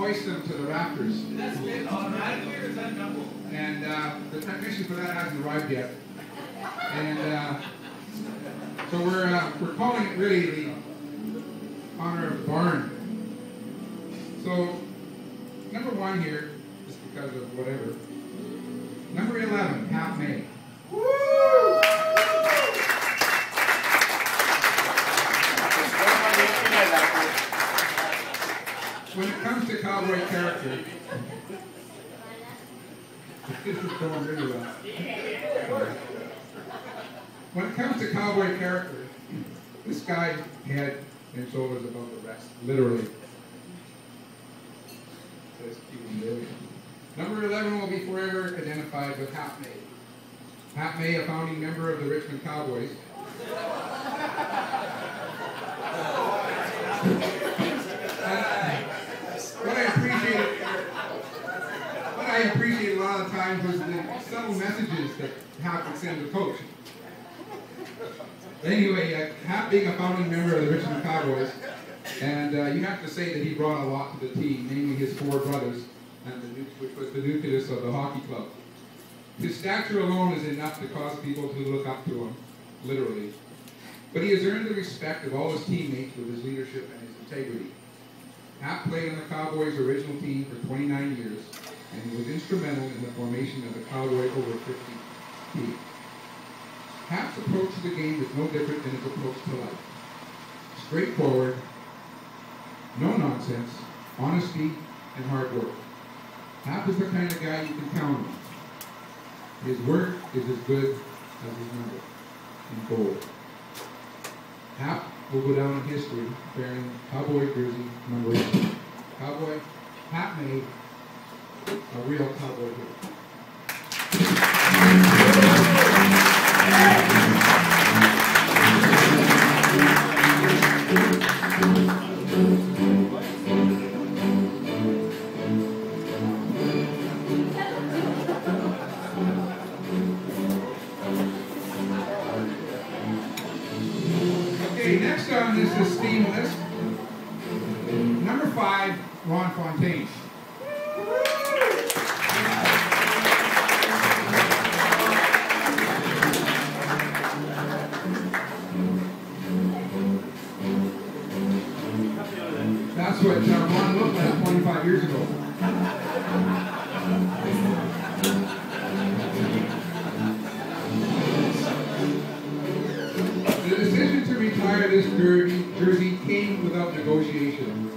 hoist them to the rafters. That's it, automatically, or is that double? And the technician for that hasn't arrived yet. And so we're calling it really the honor of the barn. So number 1 here, just because of whatever. Number 11, Half May. Woo! When it comes to cowboy character, this is going really well. When it comes to cowboy character, this guy's head and shoulders above the rest, literally. Says cute and Billy. Number 11 will be forever identified with Half May. Half May, a founding member of the Richmond Cowboys. What I appreciate a lot of times was the subtle messages that Hap would send the coach. Anyway, Hap being a founding member of the Richmond Cowboys, and you have to say that he brought a lot to the team, namely his 4 brothers, which was the nucleus of the hockey club. His stature alone is enough to cause people to look up to him, literally. But he has earned the respect of all his teammates with his leadership and his integrity. Hap played on the Cowboys' original team for 29 years, and he was instrumental in the formation of the Cowboy over 50 team. Hap's approach to the game is no different than his approach to life. Straightforward, no nonsense, honesty, and hard work. Hap is the kind of guy you can count on. His work is as good as his number in gold. Hap will go down in history wearing Cowboy jersey number 1. Cowboy, Hap May, a real cowboy hero. Okay, next on this esteemed list, number 5, Ron Fontaine. That's what Ron looked like 25 years ago. The decision to retire this jersey came without negotiation.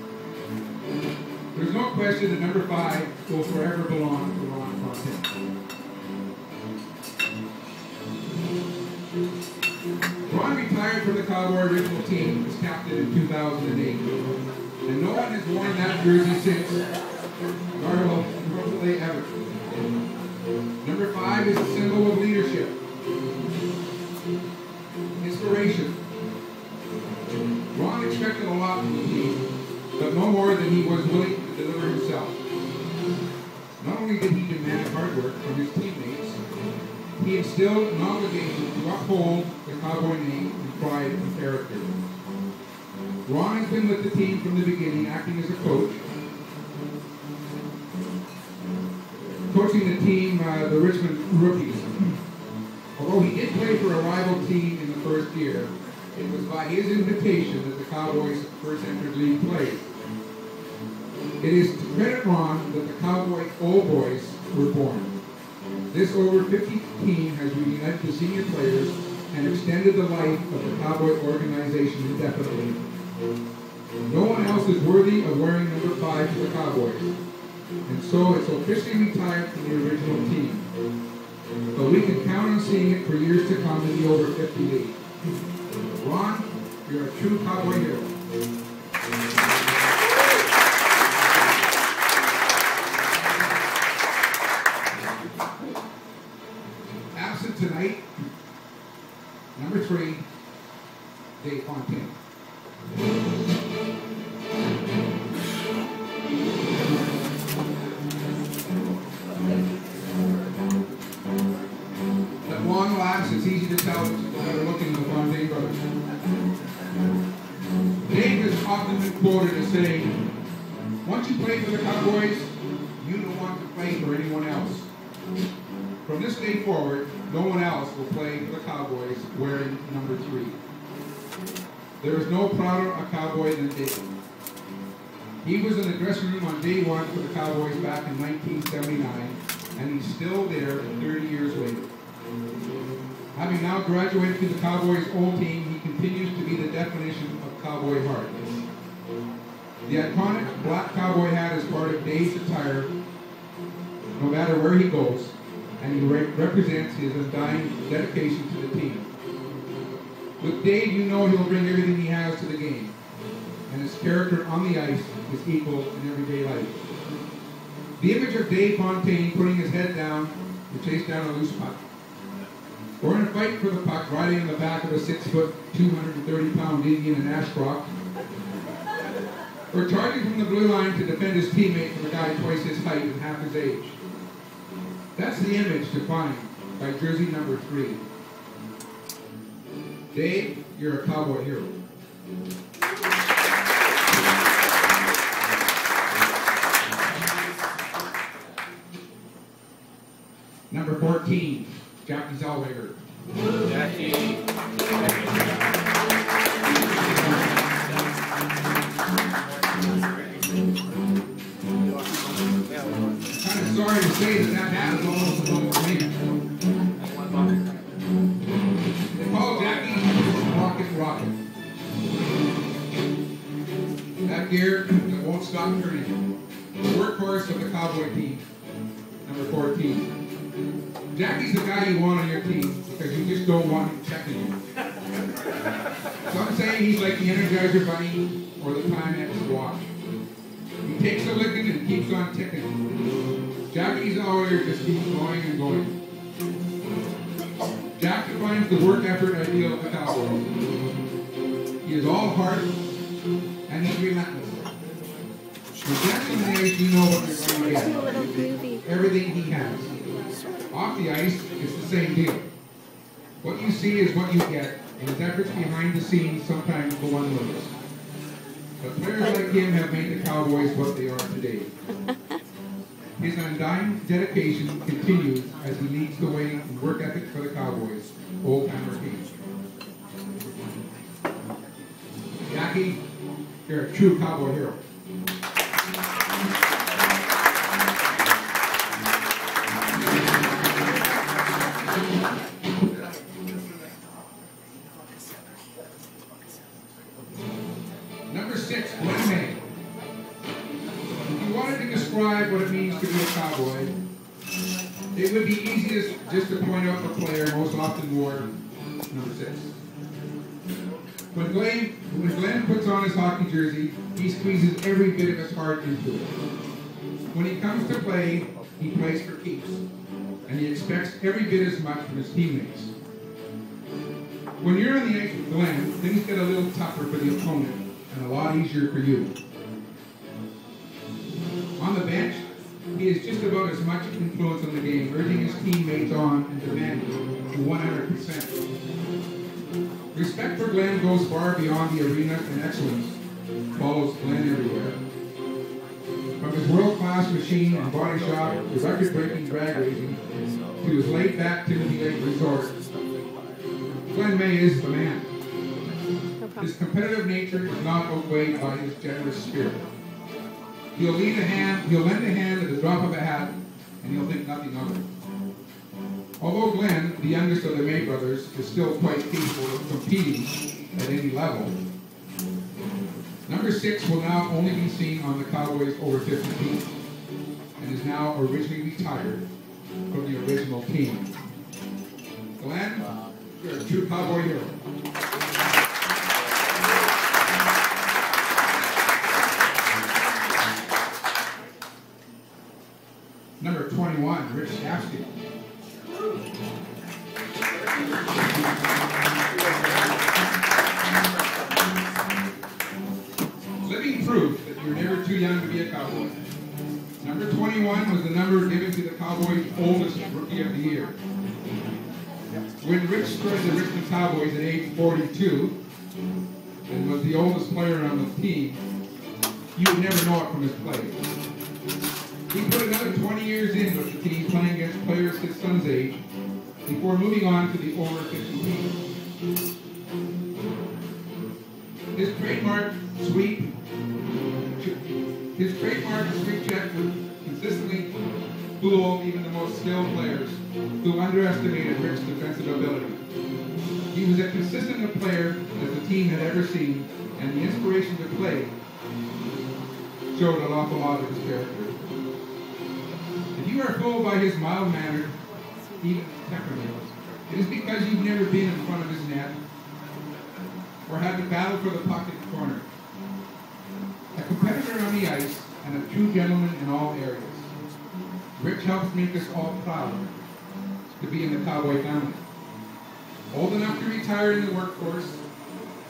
There's no question that number 5 will forever belong to Ron Fontaine. Ron retired from the Cowboy original team as captain in 2008, and no one has worn that jersey since, nor will probably ever. Number 5 is a symbol of leadership, inspiration. Ron expected a lot from the team, but no more than he was willing to deliver himself. Not only did he demand hard work from his teammates, he instilled an obligation to uphold the Cowboy name and pride and character. Ron has been with the team from the beginning, acting as a coach, coaching the team, the Richmond rookies. Although he did play for a rival team in the first year, it was by his invitation that the Cowboys first entered league play. It is to credit Ron that the Cowboy Old Boys were born. This over 50 team has reunited the senior players and extended the life of the Cowboy organization indefinitely. No one else is worthy of wearing number 5 for the Cowboys, and so it's officially retired from the original team. But we can count on seeing it for years to come in the over 50 league. Ron, you're a true Cowboy hero. Absent tonight, number 3, Dave Fontaine. At long last, it's easy to tell that we're looking at the Fontaine brothers. Dave has often been quoted as Once you play for the Cowboys, you don't want to play for anyone else. From this day forward, no one else will play for the Cowboys wearing number 3. There is no prouder a Cowboy than Dave. He was in the dressing room on day 1 for the Cowboys back in 1979, and he's still there 30 years later. Having now graduated to the Cowboys' old team, he continues to be the definition of Cowboy heart. The iconic black Cowboy hat is part of Dave's attire no matter where he goes, and he represents his undying dedication to the team. With Dave, you know he'll bring everything he has to the game, and his character on the ice is equal in everyday life. The image of Dave Fontaine putting his head down to chase down a loose puck, or in a fight for the puck riding on the back of a 6-foot, 230-pound Indian in Ashbrook, or charging from the blue line to defend his teammate from a guy twice his height and half his age. That's the image defined by jersey number 3. Dave, you're a Cowboy hero. Number 14, Jackie Zellweger. Jackie. Kind of sorry to say that hat is almost almost me. They call Jackie Rocket. That gear that won't stop turning. The workhorse of the Cowboy team, number 14. Jackie's the guy you want on your team because you just don't want him checking you. Some say he's like the Energizer Bunny or the Timex watch. He takes a licking and keeps on ticking. Jackie's always just keeps going and going. Jack defines the work effort ideal of the Cowboys. He is all heart and he's relentless. When Jack's on the ice, you know what you're going to get. Everything he has. Off the ice, it's the same deal. What you see is what you get, and his efforts behind the scenes sometimes go unnoticed. But players like him have made the Cowboys what they are today. His undying dedication continues as he leads the way in work ethic for the Cowboys, old-timer team. Jackie, you're a true Cowboy hero. Number 6, Glenn May. If you wanted to describe what it means to be a Cowboy, it would be easiest just to point out the player most often wore number 6. When Glenn puts on his hockey jersey, he squeezes every bit of his heart into it. When he comes to play, he plays for keeps, and he expects every bit as much from his teammates. When you're on the ice with Glenn, things get a little tougher for the opponent, and a lot easier for you. On the bench, he is just about as much influence on the game, urging his teammates on and demanding to 100%. Respect for Glenn goes far beyond the arena, and excellence follows Glenn everywhere. From his world-class machine and body shop to record-breaking drag racing to his laid-back Timothy Lake resort, Glenn May is the man. His competitive nature is not outweighed by his generous spirit. He'll lend a hand at the drop of a hat, and he'll think nothing of it. Although Glenn, the youngest of the May brothers, is still quite capable of competing at any level, number 6 will now only be seen on the Cowboys over 50 team, and is now originally retired from the original team. Glenn, you're a true Cowboy hero. Number 21, Rich Shafsky. Living proof that you're never too young to be a Cowboy. Number 21 was the number given to the Cowboys' oldest rookie of the year. When Rich joined the Richmond Cowboys at age 42 and was the oldest player on the team, you would never know it from his play. He put another 20 years in with the team, playing against players his son's age, before moving on to the over 50 team. His trademark sweep check would consistently fool even the most skilled players who underestimated Rick's defensive ability. He was as consistent a player as the team had ever seen, and the inspiration to play showed an awful lot of his character. If you are fooled by his mild-mannered, even temperament, it is because you've never been in front of his net or had to battle for the puck in the corner. A competitor on the ice and a true gentleman in all areas. Rich helps make us all proud to be in the Cowboy family. Old enough to retire in the workforce,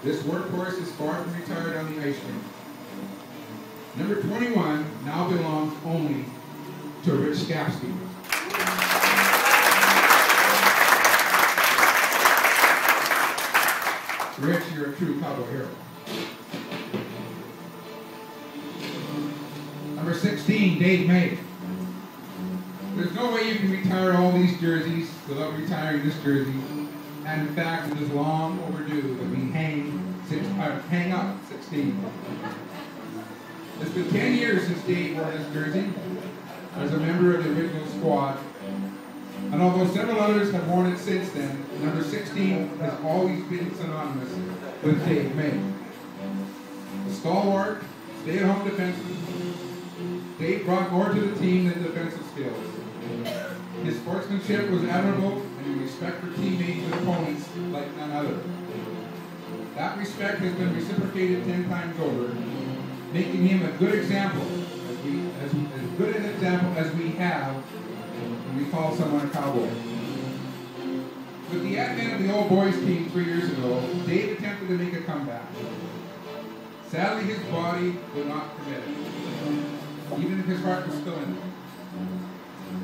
this workhorse is far from retired on the ice rink. Number 21 now belongs only to Rich Skapski. Rich, you're a true Cowboy hero. Number 16, Dave May. There's no way you can retire all these jerseys without retiring this jersey, and in fact, it is long overdue that we hang up 16. It's been 10 years since Dave wore this jersey as a member of the original squad, and although several others have worn it since then, number 16 has always been synonymous with Dave May. A stalwart, stay-at-home defenseman, Dave brought more to the team than defensive skills. His sportsmanship was admirable, and his respect for teammates and opponents like none other. That respect has been reciprocated 10 times over, making him a good example, as good an example as we have when we call someone a Cowboy. With the advent of the old boys team 3 years ago, Dave attempted to make a comeback. Sadly, his body would not permit it, even if his heart was still in it.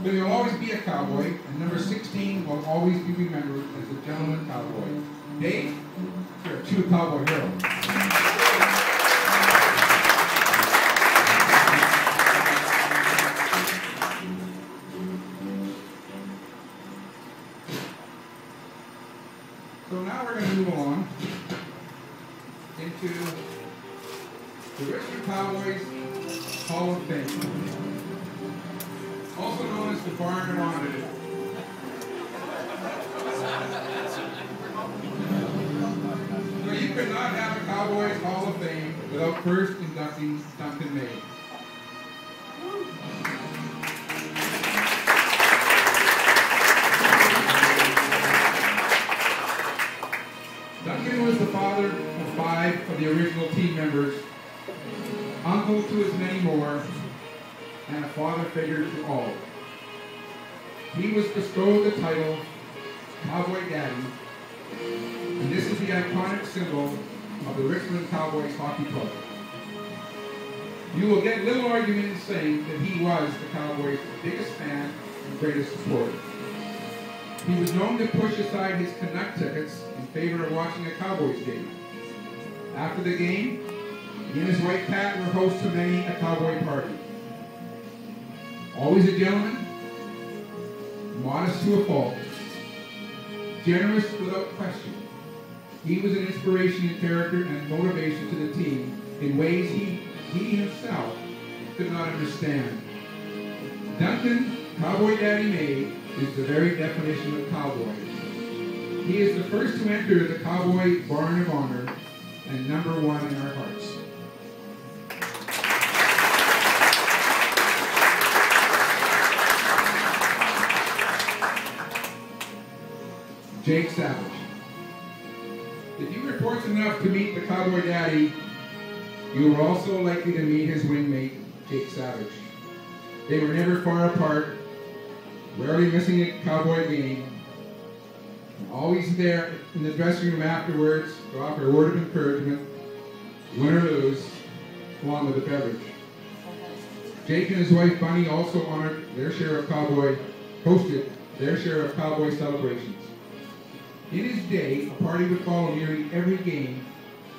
But he'll always be a Cowboy, and number 16 will always be remembered as a gentleman Cowboy. Dave, you're a true Cowboy hero. So now we're going to move along into the Richmond Cowboys Hall of Fame, also known as the Barn of Honor. So you could not have a Cowboys Hall of Fame without first inducting Duncan May. Duncan was the father of 5 of the original team members, uncle to as many more, and a father figure to all. He was bestowed the title Cowboy Daddy, and this is the iconic symbol of the Richmond Cowboys Hockey Club. You will get little argument in saying that he was the Cowboys' biggest fan and greatest supporter. He was known to push aside his Canuck tickets in favor of watching a Cowboys game. After the game, he and his wife Pat were hosts to many a Cowboy party. Always a gentleman, modest to a fault, generous without question. He was an inspiration in character and motivation to the team in ways he himself could not understand. Duncan, Cowboy Daddy May, is the very definition of cowboy. He is the first to enter the Cowboy Barn of Honor and number 1 in our hearts. Jake Savage. If you were fortunate enough to meet the Cowboy Daddy, you were also likely to meet his wingmate, Jake Savage. They were never far apart, rarely missing a Cowboy game, always there in the dressing room afterwards to offer a word of encouragement, win or lose, along with a beverage. Jake and his wife Bunny also hosted their share of Cowboy celebrations. In his day, a party would follow nearly every game,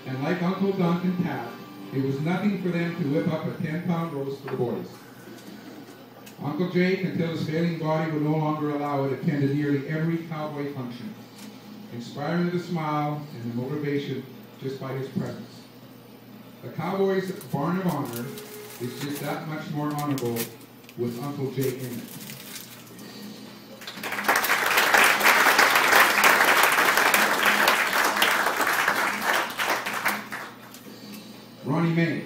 and like Uncle Dunk and Pat, it was nothing for them to whip up a 10-pound roast for the boys. Uncle Jake, until his failing body would no longer allow it, attended nearly every Cowboy function, inspiring the smile and the motivation just by his presence. The Cowboys' Barn of Honor is just that much more honorable with Uncle Jake in it. Ronnie May.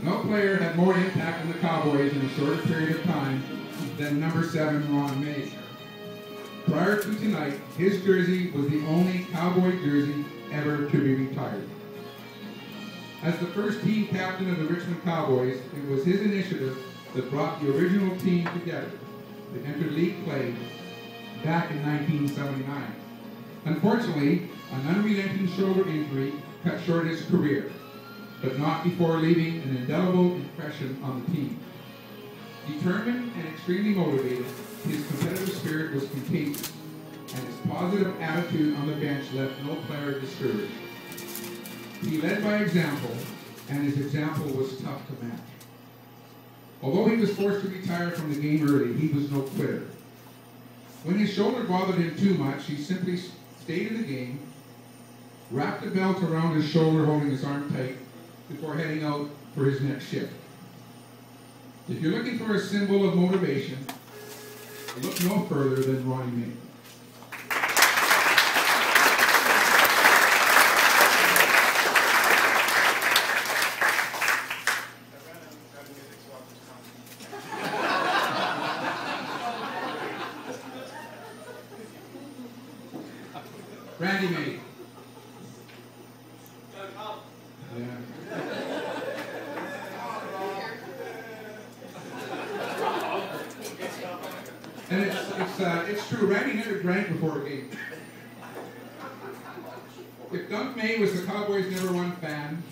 No player had more impact on the Cowboys in a shorter period of time than number 7, Ron May. Prior to tonight, his jersey was the only Cowboy jersey ever to be retired. As the first team captain of the Richmond Cowboys, it was his initiative that brought the original team together to enter league play back in 1979. Unfortunately, an unrelenting shoulder injury cut short his career, but not before leaving an indelible impression on the team. Determined and extremely motivated, his competitive spirit was contagious, and his positive attitude on the bench left no player discouraged. He led by example, and his example was tough to match. Although he was forced to retire from the game early, he was no quitter. When his shoulder bothered him too much, he simply stayed in the game, wrapped a belt around his shoulder holding his arm tight before heading out for his next shift. If you're looking for a symbol of motivation, look no further than Ronnie May. Randy May. And it's true, Randy never drank before a game. If Dunk May was the Cowboys' #1 fan,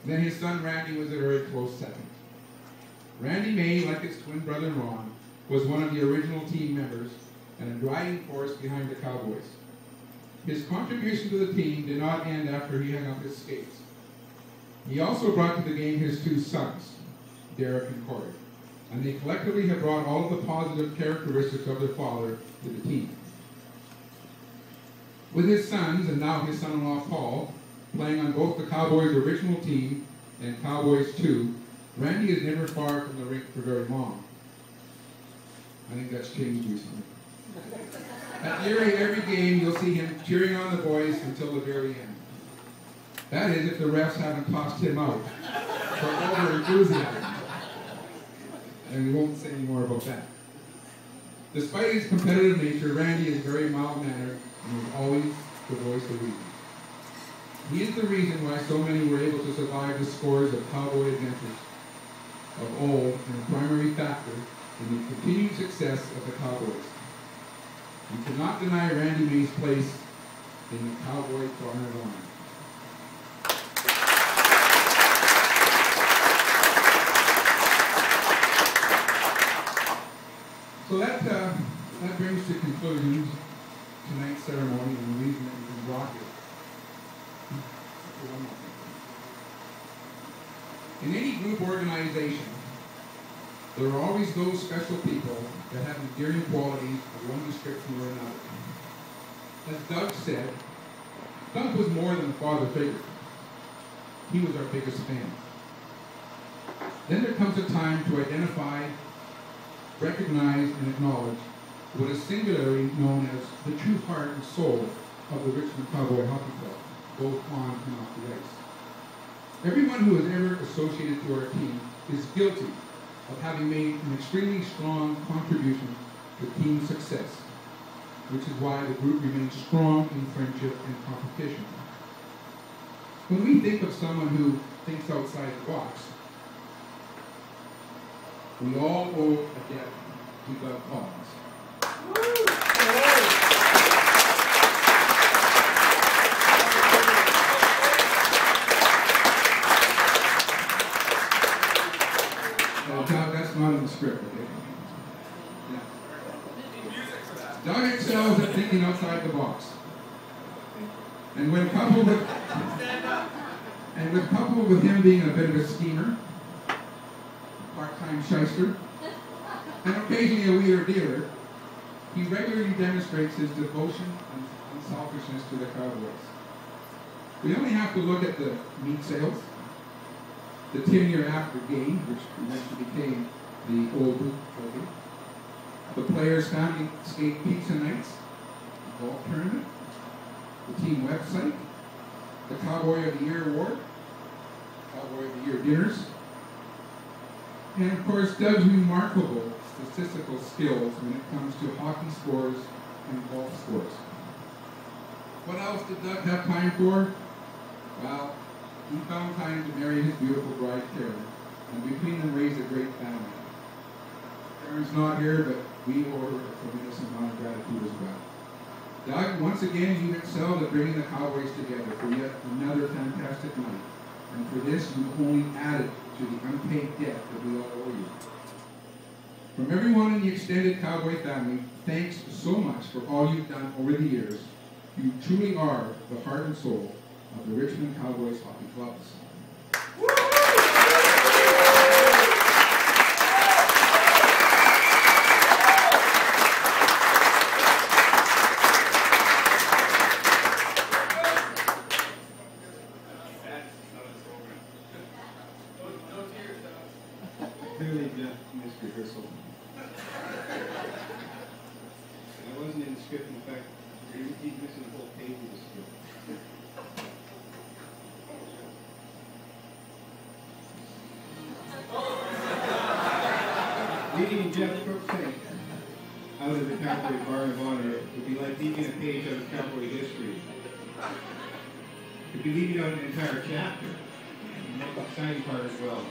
then his son Randy was a very close second. Randy May, like his twin brother Ron, was one of the original team members and a driving force behind the Cowboys. His contribution to the team did not end after he hung up his skates. He also brought to the game his 2 sons, Derek and Corey, and they collectively have brought all of the positive characteristics of their father to the team. With his sons, and now his son-in-law Paul, playing on both the Cowboys' original team and Cowboys 2, Randy is never far from the rink for very long. I think that's changed recently. At nearly every game, you'll see him cheering on the boys until the very end. That is, if the refs haven't tossed him out for over-enthusiasm. And we won't say any more about that. Despite his competitive nature, Randy is very mild-mannered and is always the voice of reason. He is the reason why so many were able to survive the scores of Cowboy adventures of old and a primary factor in the continued success of the Cowboys. You cannot deny Randy May's place in the Cowboy Barn of Honor. So that brings to conclusion tonight's ceremony and the reason that we've been brought here. In any group organization, there are always those special people that have endearing qualities of one description or another. As Doug said, Doug was more than a father figure. He was our biggest fan. Then there comes a time to identify, recognize, and acknowledge what is singularly known as the true heart and soul of the Richmond Cowboy Hockey Club, both on and off the ice. Everyone who has ever associated to our team is guilty of having made an extremely strong contribution to team success, which is why the group remains strong in friendship and competition. When we think of someone who thinks outside the box, we all owe a debt to Doug Collins. Doug, that's not in the script, okay? Yeah. Doug excels at thinking outside the box. And when coupled with... And with coupled with him being a bit of a schemer, part-time shyster, and occasionally a wheeler dealer, he regularly demonstrates his devotion and unselfishness to the Cowboys. We only have to look at the meat sales, the 10-year after game, which eventually became the Old Boot Trophy, the players' family skate pizza nights, the golf tournament, the team website, the Cowboy of the Year award, Cowboy of the Year dinners, and of course Doug's remarkable statistical skills when it comes to hockey scores and golf scores. What else did Doug have time for? Well, he found time to marry his beautiful bride, Karen, and between them raised a great family. Karen's not here, but we owe her a tremendous amount of gratitude as well. Doug, once again, you excelled at bringing the Cowboys together for yet another fantastic night. And for this, you only added to the unpaid debt that we all owe you. From everyone in the extended Cowboy family, thanks so much for all you've done over the years. You truly are the heart and soul of the Richmond Cowboys Hockey Clubs. Clearly, Jeff missed rehearsal. I wasn't in the script. In fact, he's missing the whole page of the script. Leaving Jeff Crookshank out of the Cowboy Bar of Honor would be like leaving a page out of Cowboy history. It would be leaving out an entire chapter. And that's the exciting part as well.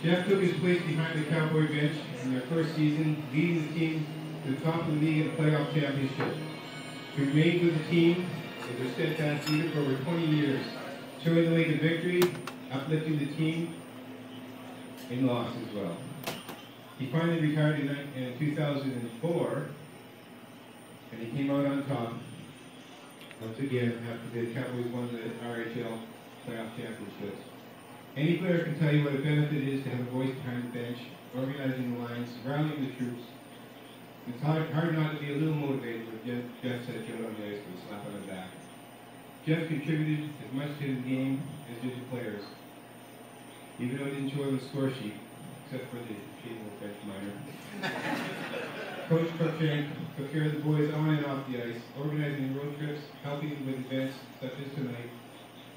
Jeff took his place behind the Cowboy bench in their first season, leading the team to the top of the league in the playoff championship. He remained with the team as their steadfast leader for over 20 years, showing the way to victory, uplifting the team in loss as well. He finally retired in 2004, and he came out on top once again after the Cowboys won the RHL playoff championships. Any player can tell you what a benefit it is to have a voice behind the bench, organizing the lines, rallying the troops. It's hard not to be a little motivated when Jeff said get out on the ice with a slap on the back. Jeff contributed as much to the game as did the players, even though he didn't show on the score sheet, except for the occasional bench minor. Coach Crookshank took care of the boys on and off the ice, organizing road trips, helping with events such as tonight,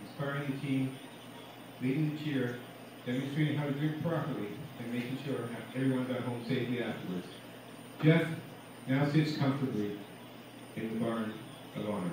inspiring the team, leading the cheer, demonstrating how to drink properly, and making sure everyone got home safely afterwards. Jeff now sits comfortably in the barn of honor.